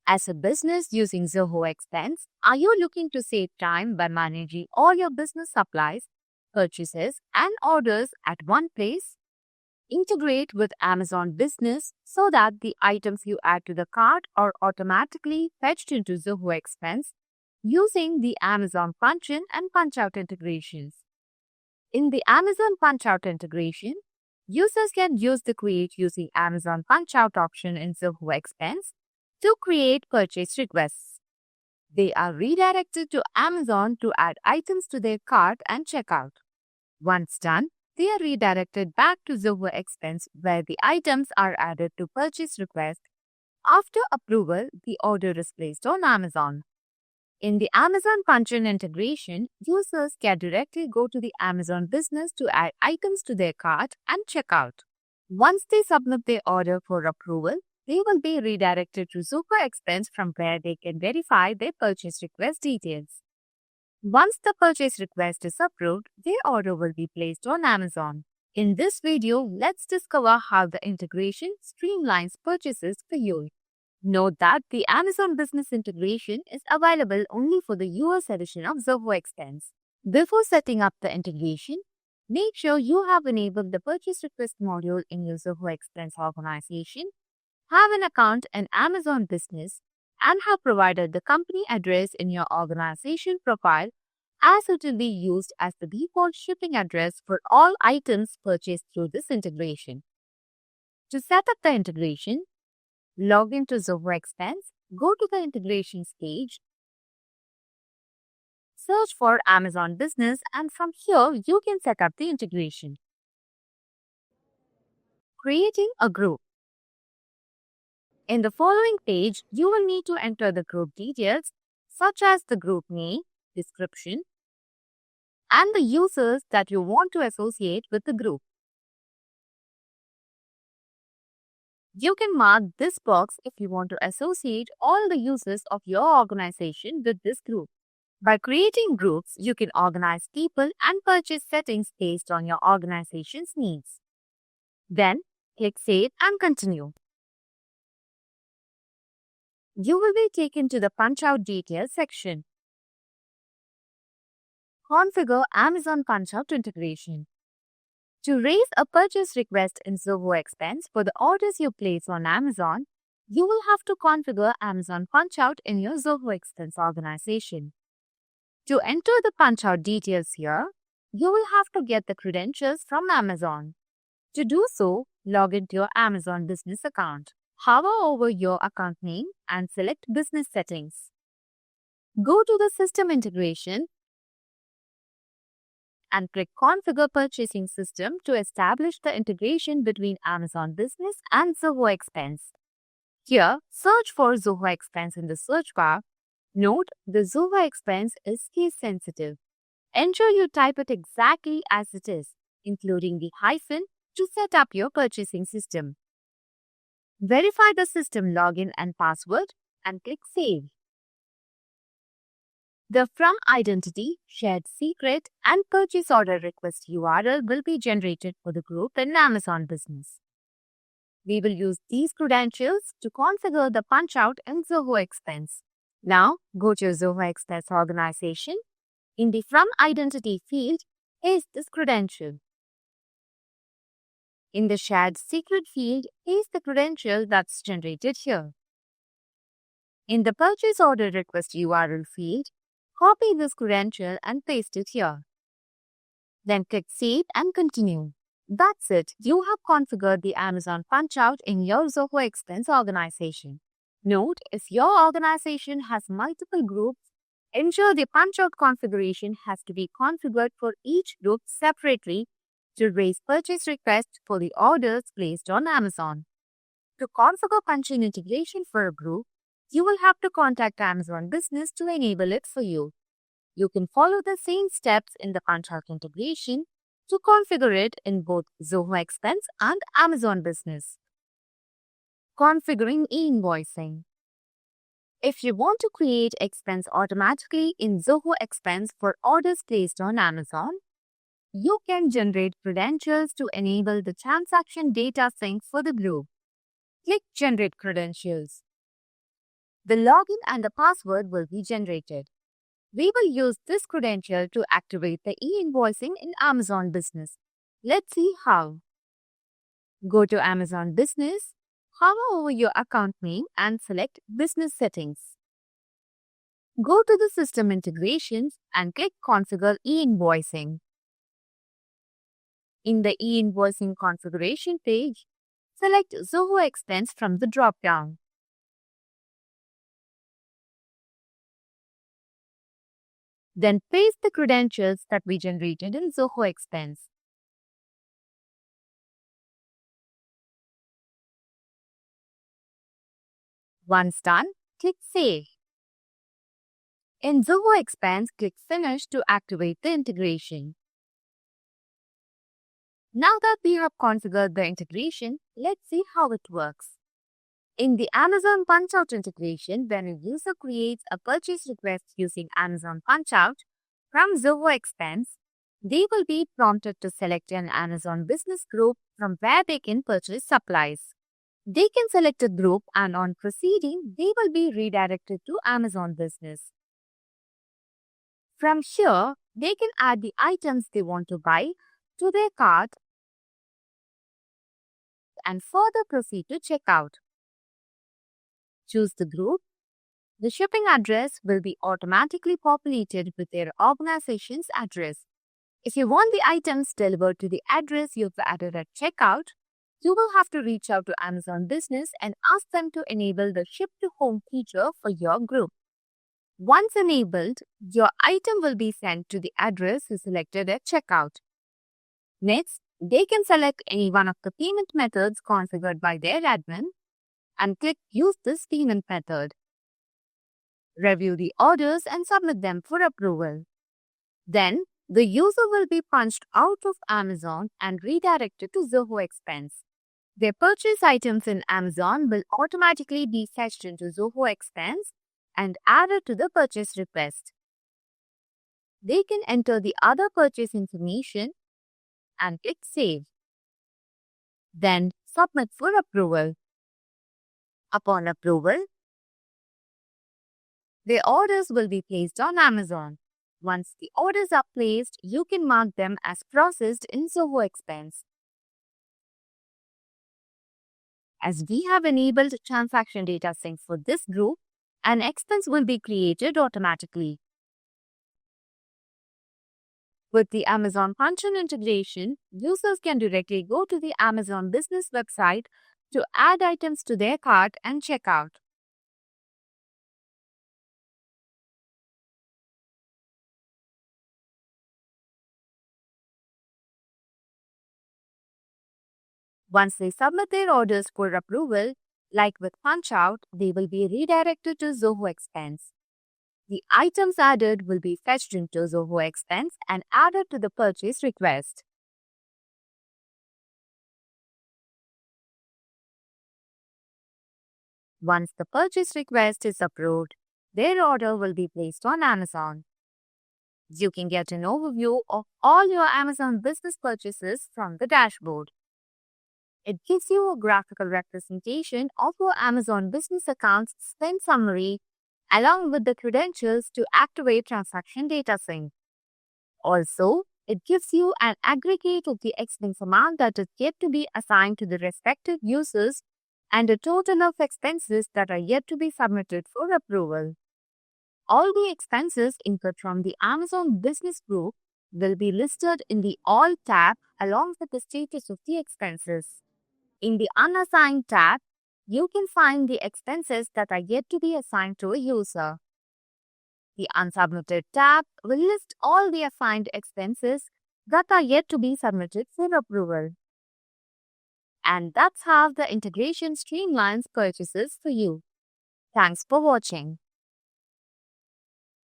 As a business using Zoho Expense, are you looking to save time by managing all your business supplies, purchases, and orders at one place? Integrate with Amazon Business so that the items you add to the cart are automatically fetched into Zoho Expense using the Amazon Punch-in and Punch-out integrations. In the Amazon Punch-out integration, users can use the Create using Amazon Punch-out option in Zoho Expense to create purchase requests. They are redirected to Amazon to add items to their cart and checkout. Once done, they are redirected back to Zoho Expense where the items are added to purchase request. After approval, the order is placed on Amazon. In the Amazon Punch-in integration, users can directly go to the Amazon Business to add items to their cart and checkout. Once they submit their order for approval, they will be redirected to Zoho Expense from where they can verify their purchase request details. Once the purchase request is approved, their order will be placed on Amazon. In this video, let's discover how the integration streamlines purchases for you. Note that the Amazon Business integration is available only for the US edition of Zoho Expense. Before setting up the integration, make sure you have enabled the purchase request module in your Zoho Expense organization, have an account in Amazon Business, and have provided the company address in your organization profile as it will be used as the default shipping address for all items purchased through this integration. To set up the integration, log into Zoho Expense, go to the integrations page, search for Amazon Business, and from here you can set up the integration. Creating a group. In the following page, you will need to enter the group details such as the group name, description, and the users that you want to associate with the group. You can mark this box if you want to associate all the users of your organization with this group. By creating groups, you can organize people and purchase settings based on your organization's needs. Then, click Save and Continue. You will be taken to the Punch-out Details section. Configure Amazon Punch-out integration. To raise a purchase request in Zoho Expense for the orders you place on Amazon, you will have to configure Amazon Punch-out in your Zoho Expense organization. To enter the Punch-out details here, you will have to get the credentials from Amazon. To do so, log into your Amazon Business account. Hover over your account name and select Business Settings. Go to the System Integration and click Configure Purchasing System to establish the integration between Amazon Business and Zoho Expense. Here, search for Zoho Expense in the search bar. Note, the Zoho Expense is case sensitive. Ensure you type it exactly as it is, including the hyphen, to set up your purchasing system. Verify the system login and password and click Save. The From Identity, Shared Secret, and Purchase Order Request URL will be generated for the group in Amazon Business. We will use these credentials to configure the Punch-out in Zoho Expense. Now, go to your Zoho Expense organization. In the From Identity field, paste this credential. In the Shared Secret field, paste the credential that's generated here. In the Purchase Order Request URL field, copy this credential and paste it here. Then click Save and Continue. That's it. You have configured the Amazon Punch-out in your Zoho Expense organization. Note, if your organization has multiple groups, ensure the Punch-out configuration has to be configured for each group separately to raise purchase requests for the orders placed on Amazon. To configure Punch-in integration for a group, you will have to contact Amazon Business to enable it for you. You can follow the same steps in the Punch-out integration to configure it in both Zoho Expense and Amazon Business. Configuring e-invoicing. If you want to create expense automatically in Zoho Expense for orders placed on Amazon, you can generate credentials to enable the transaction data sync for the group. Click Generate Credentials. The login and the password will be generated. We will use this credential to activate the e-invoicing in Amazon Business. Let's see how. Go to Amazon Business, hover over your account name and select Business Settings. Go to the System Integrations and click Configure e-invoicing. In the e-invoicing configuration page, select Zoho Expense from the drop-down. Then paste the credentials that we generated in Zoho Expense. Once done, click Save. In Zoho Expense, click Finish to activate the integration. Now that we have configured the integration, let's see how it works. In the Amazon Punchout integration, when a user creates a purchase request using Amazon Punchout from Zoho Expense, they will be prompted to select an Amazon business group from where they can purchase supplies. They can select a group and on proceeding, they will be redirected to Amazon Business. From here, they can add the items they want to buy to their cart and further proceed to checkout. Choose the group. The shipping address will be automatically populated with their organization's address. If you want the items delivered to the address you've added at checkout, you will have to reach out to Amazon Business and ask them to enable the Ship to Home feature for your group. Once enabled, your item will be sent to the address you selected at checkout. Next, they can select any one of the payment methods configured by their admin and click Use this payment method. Review the orders and submit them for approval. Then, the user will be punched out of Amazon and redirected to Zoho Expense. Their purchase items in Amazon will automatically be fetched into Zoho Expense and added to the purchase request. They can enter the other purchase information and click Save. Then, submit for approval. Upon approval, their orders will be placed on Amazon. Once the orders are placed, you can mark them as processed in Zoho Expense. As we have enabled transaction data sync for this group, an expense will be created automatically. With the Amazon Punchout integration, users can directly go to the Amazon Business website to add items to their cart and check out. Once they submit their orders for approval, like with Punchout, they will be redirected to Zoho Expense. The items added will be fetched into Zoho Expense and added to the purchase request. Once the purchase request is approved, their order will be placed on Amazon. You can get an overview of all your Amazon business purchases from the dashboard. It gives you a graphical representation of your Amazon business account's spend summary along with the credentials to activate transaction data sync. Also, it gives you an aggregate of the expense amount that is yet to be assigned to the respective users and a total of expenses that are yet to be submitted for approval. All the expenses incurred from the Amazon Business Group will be listed in the All tab along with the status of the expenses. In the Unassigned tab, you can find the expenses that are yet to be assigned to a user. The Unsubmitted tab will list all the assigned expenses that are yet to be submitted for approval. And that's how the integration streamlines purchases for you. Thanks for watching.